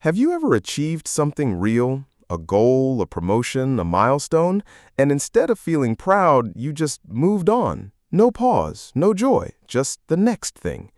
Have you ever achieved something real, a goal, a promotion, a milestone, and instead of feeling proud, you just moved on? No pause, no joy, just the next thing.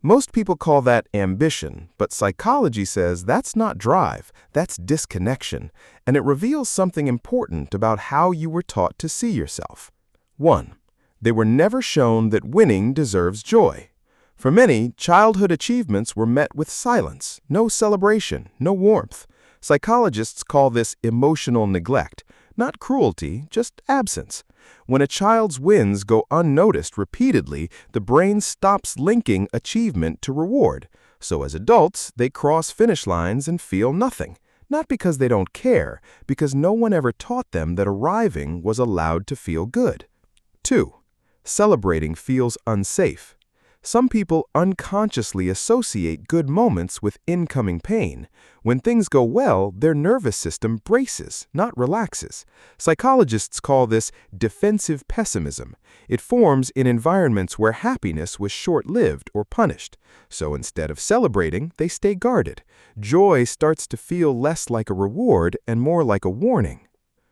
Most people call that ambition, but psychology says that's not drive, that's disconnection, and it reveals something important about how you were taught to see yourself. 1. They were never shown that winning deserves joy. For many, childhood achievements were met with silence, no celebration, no warmth. Psychologists call this emotional neglect, not cruelty, just absence. When a child's wins go unnoticed repeatedly, the brain stops linking achievement to reward. So as adults, they cross finish lines and feel nothing. Not because they don't care, because no one ever taught them that arriving was allowed to feel good. 2. Celebrating feels unsafe. Some people unconsciously associate good moments with incoming pain. When things go well, their nervous system braces, not relaxes. Psychologists call this defensive pessimism. It forms in environments where happiness was short-lived or punished. So instead of celebrating, they stay guarded. Joy starts to feel less like a reward and more like a warning.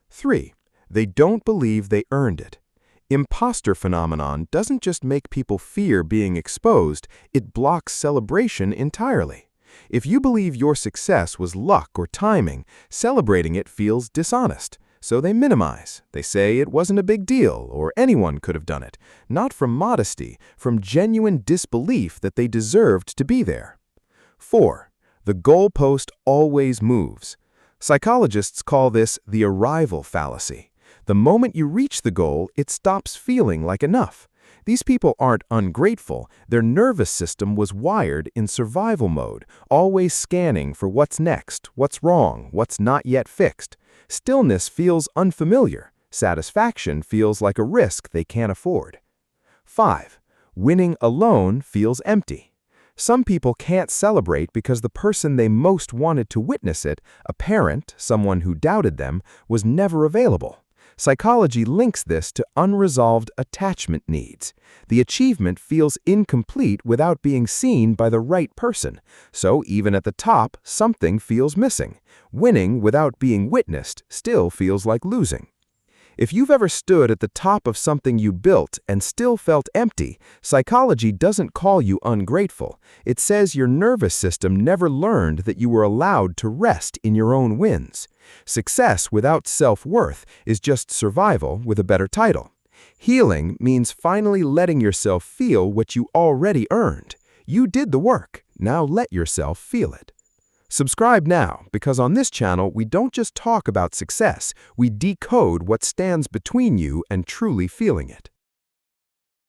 3. They don't believe they earned it. Imposter phenomenon doesn't just make people fear being exposed, it blocks celebration entirely. If you believe your success was luck or timing, celebrating it feels dishonest. So they minimize. They say it wasn't a big deal or anyone could have done it. Not from modesty, from genuine disbelief that they deserved to be there. 4. The goalpost always moves. Psychologists call this the arrival fallacy. The moment you reach the goal, it stops feeling like enough. These people aren't ungrateful. Their nervous system was wired in survival mode, always scanning for what's next, what's wrong, what's not yet fixed. Stillness feels unfamiliar. Satisfaction feels like a risk they can't afford. 5. Winning alone feels empty. Some people can't celebrate because the person they most wanted to witness it, a parent, someone who doubted them, was never available. Psychology links this to unresolved attachment needs. The achievement feels incomplete without being seen by the right person. So even at the top, something feels missing. Winning without being witnessed still feels like losing. If you've ever stood at the top of something you built and still felt empty, psychology doesn't call you ungrateful. It says your nervous system never learned that you were allowed to rest in your own wins. Success without self-worth is just survival with a better title. Healing means finally letting yourself feel what you already earned. You did the work. Now let yourself feel it. Subscribe now, because on this channel, we don't just talk about success, we decode what stands between you and truly feeling it.